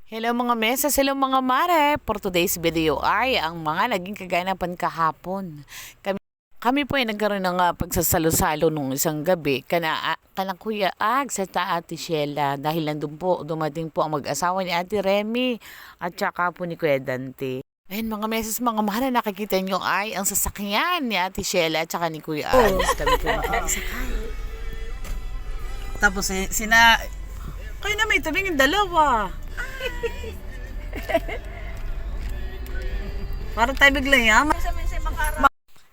Hello mga mesas, hello mga mare. For today's video ay ang mga naging kaganapan kahapon. Kami po ay nagkaroon ng pagsasalo-salo nung isang gabi kanang Kuya Ag sa Ate Sheila dahil nandun po dumating po ang mag-asawa ni Ate Remy at saka po ni Kuya Dante. Ayun mga mesas, mga mare, nakikita nyo ay ang sasakyan ni Ate Sheila at saka ni Kuya Ag. Kami po nakikisakay. Tapos kayo na may tabing yung dalawa. Para tayo biglang yaman.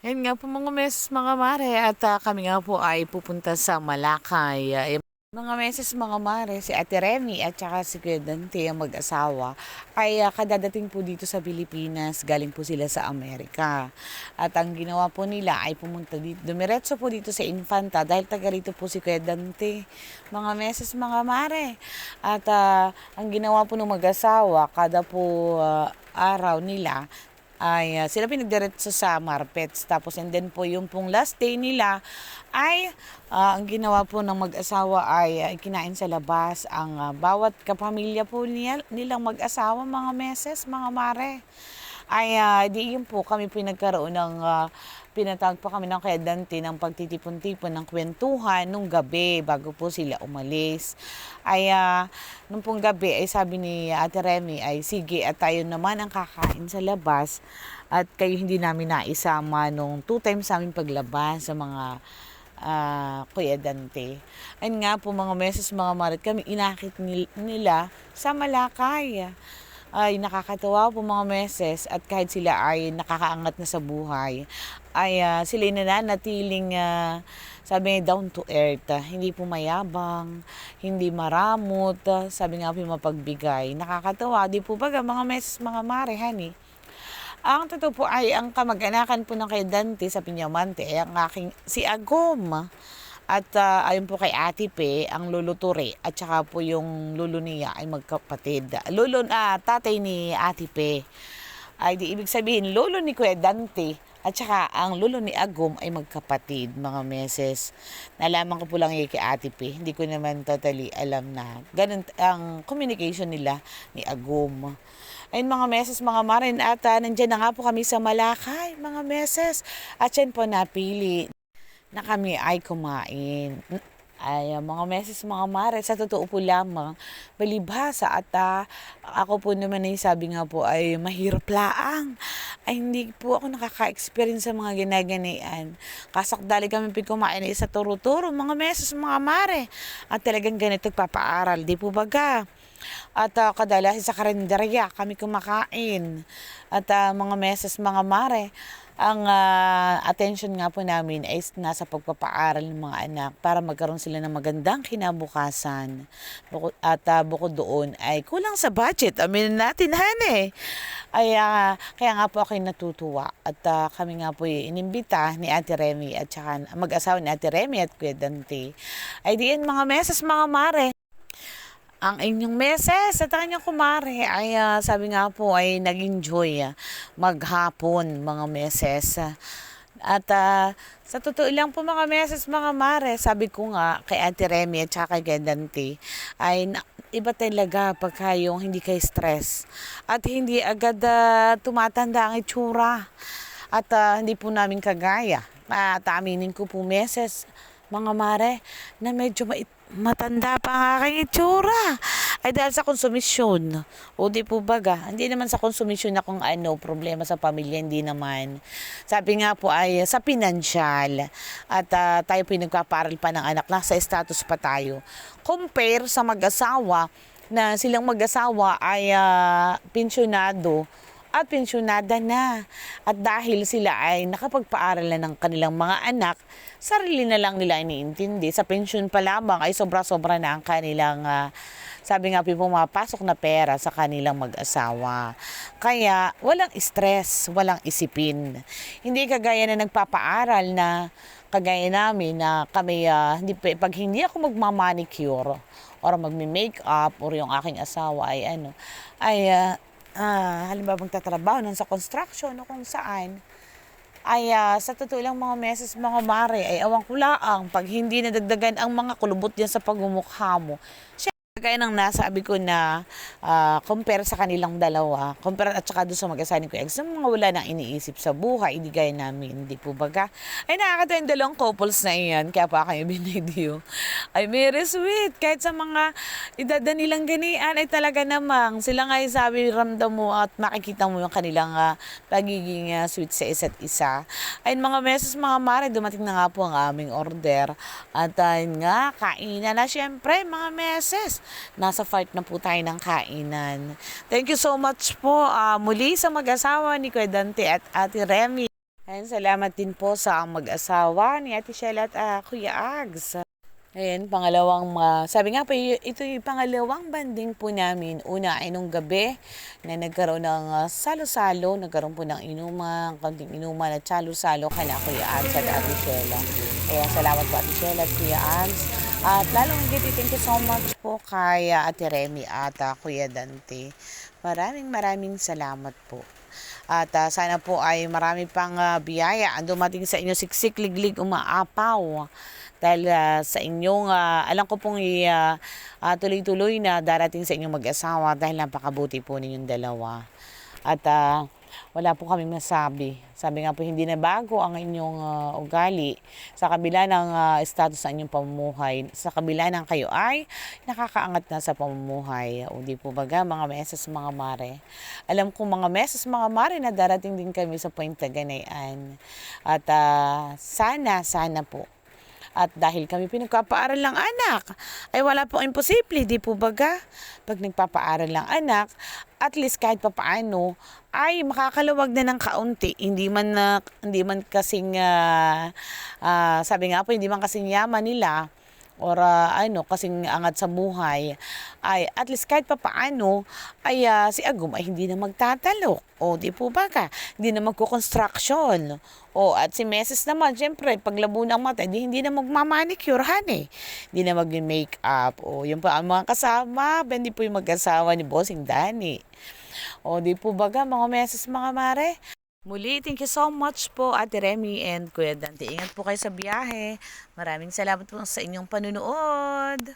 Yan nga po mga meses mga mare at kami nga po ay pupunta sa Malacay. Mga meses mga mare, si Ate Remy at saka si Kuya Dante ang mag-asawa ay kadadating po dito sa Pilipinas, galing po sila sa Amerika. At ang ginawa po nila ay pumunta dito, dumiretso po dito sa Infanta dahil taga rito po si Kuya Dante. Mga meses mga mare. At ang ginawa po ng mag-asawa, kada po araw nila, ay sila pinagdiretso sa Marpets. Tapos and then po yung pong last day nila ay ang ginawa po ng mag-asawa ay kinain sa labas ang bawat kapamilya po nilang mag-asawa mga meses, mga mare. Ay di yun po kami pinagkaroon ng pinatawag pa kami ng Kuya Dante ng pagtitipon-tipon ng kwentuhan nung gabi bago po sila umalis. Ay nung pong gabi ay sabi ni Ate Remy ay sige at tayo naman ang kakain sa labas at kayo hindi namin naisama nung 2 times sa aming paglabas sa mga Kuya Dante. Ayun nga po mga meses mga marit kami inakit nila sa Malacay. Ay nakakatawa po mga meses at kahit sila ay nakakaangat na sa buhay ay sila nananatiling sabi nga down to earth, hindi po mayabang, hindi maramot, sabi nga po mapagbigay. Nakakatawa, di po ba mga meses mga mare, honey? Ang totoo po ay ang kamag-anakan po ng kay Dante sa Piñamante ay ang aking si Agom. At ayon po kay Ate Pe, ang lolo Ture at saka po yung lolo niya ay magkapatid. Tatay ni Ate Pe. Ay di ibig sabihin, lolo ni Kuya Dante at saka ang lolo ni Agom ay magkapatid, mga meses. Nalaman ko po lang kay Ate Pe. Hindi ko naman totally alam na ganun ang communication nila ni Agom. Ayun mga meses, mga marin, at nandyan na nga po kami sa Malacay, mga meses. At yan po napili na kami ay kumain. Ay mga meses mga mare, sa totoo po lamang, balibhasa at ako po naman ay sabi nga po ay mahirap laang. Ay hindi po ako nakaka-experience sa mga ginaganian. Kasakdali kami kumain ay sa turo-turo, mga meses mga mare. At talagang ganito papaaral, di po baga. At kadalasan sa karinderya kami kumakain. At mga meses mga mare, ang attention nga po namin ay nasa pagpapaaral ng mga anak para magkaroon sila ng magandang kinabukasan. At bukod doon ay kulang sa budget. Aminin natin, hane. Ay, kaya nga po ako'y natutuwa. At kami nga po inimbita ni Ate Remy at saka mag-asawa ni Ate Remy at Kuya Dante. Ay diyan mga meses mga mare. Ang inyong meses at ang inyong kumare ay sabi nga po ay nag-enjoy maghapon mga meses. At sa totoo lang po mga meses mga mare, sabi ko nga kay Ate Remy at saka kay Dante ay iba talaga pagka yung hindi kayo stress at hindi agad tumatanda ang itsura at hindi po namin kagaya. Aminin ko po meses mga mare na medyo matanda pa ang aking itsura ay dahil sa konsumisyon o di po baga, hindi naman sa konsumisyon na kung ano problema sa pamilya, hindi naman, sabi nga po ay sa pinansyal at tayo po nagpaparal pa ng anak, nasa status pa tayo compare sa mag-asawa na silang mag-asawa ay pensyonado at pensyonada na. At dahil sila ay nakapagpaaral na ng kanilang mga anak, sarili na lang nila iniintindi. Sa pensyon pa lamang ay sobra-sobra na ang kanilang, sabi nga po, pumapasok na pera sa kanilang mag-asawa. Kaya walang stress, walang isipin. Hindi kagaya na nagpapaaral na kagaya namin na kami, pag hindi ako magmamanicure or magme-makeup or yung aking asawa ay halimbawa magtatrabaho nun sa construction o kung saan, ay sa totoo lang mga meses mga mare, ay awang kulaang pag hindi nadagdagan ang mga kulubot diyan sa pagmumukha mo. kagaya ng nasabi ko na compare sa kanilang dalawa, compare at saka doon sa mag-asawa ni Kuya Eggs, yung mga wala nang iniisip sa buhay, hindi gaya namin, hindi po baga. Ay nakakatawa yung dalawang couples na iyan, kaya pa kayo binidyo. Ay very sweet, kahit sa mga edad na nilang ganian, ay talaga namang sila nga yung sabi, ramdam mo at makikita mo yung kanilang pagiging sweet sa isa't isa. Ayun mga meses, mga mare, dumating na nga po ang aming order. At ayun nga, kainan na syempre mga meses. Nasa part na po tayo ng kainan. Thank you so much po muli sa mag-asawa ni Kuya Dante at Ate Remy. Ayun, salamat din po sa mag-asawa ni Ate Shella at Kuya Ags. Ayan, pangalawang, sabi nga po, ito yung pangalawang banding po namin. Una ay nung gabi na nagkaroon ng salo-salo, nagkaroon po ng inuman, kaunting inuman at salo-salo kala Kuya Ags at Ate Shella. Kaya salamat po Ate Shella at Kuya Ags. At lalong higit, thank you so much po kay Ate Remy at Kuya Dante. Maraming salamat po. At sana po ay marami pang biyaya ang dumating sa inyo, siksik, liglig, umaapaw. Dahil sa inyong, alam ko pong tuloy-tuloy na darating sa inyong mag-asawa dahil napakabuti po ninyong dalawa. At wala po kami masabi. Sabi nga po, hindi na bago ang inyong ugali sa kabila ng status sa inyong pamumuhay. Sa kabila ng kayo ay nakakaangat na sa pamumuhay. O di po baga mga meses, mga mare. Alam ko mga meses, mga mare na darating din kami sa point na ganayan. At sana po. At dahil kami pinagpapaaral ng anak, ay wala pong imposible, di po baga? Pag nagpapaaral ng anak, at least kahit papaano, ay makakalawag na ng kaunti. Hindi man kasing, sabi nga po, hindi man kasing yaman nila, or kasing angat sa buhay, ay at least kahit papaano ay si Agum ay hindi na magtatalok. O di po ba ka? Hindi na magko-construction. O at si Meses naman, syempre, pag labo ng mata, hindi na magmamanicure, honey. Hindi na mag-makeup. O yun pa ang mga kasama, hindi po yung mag-asawa ni Bossing Danny. O di po baga, mga Meses, mga mare. Muli, thank you so much po Ate Remy and Kuya Dante. Ingat po kayo sa biyahe. Maraming salamat po sa inyong panunood.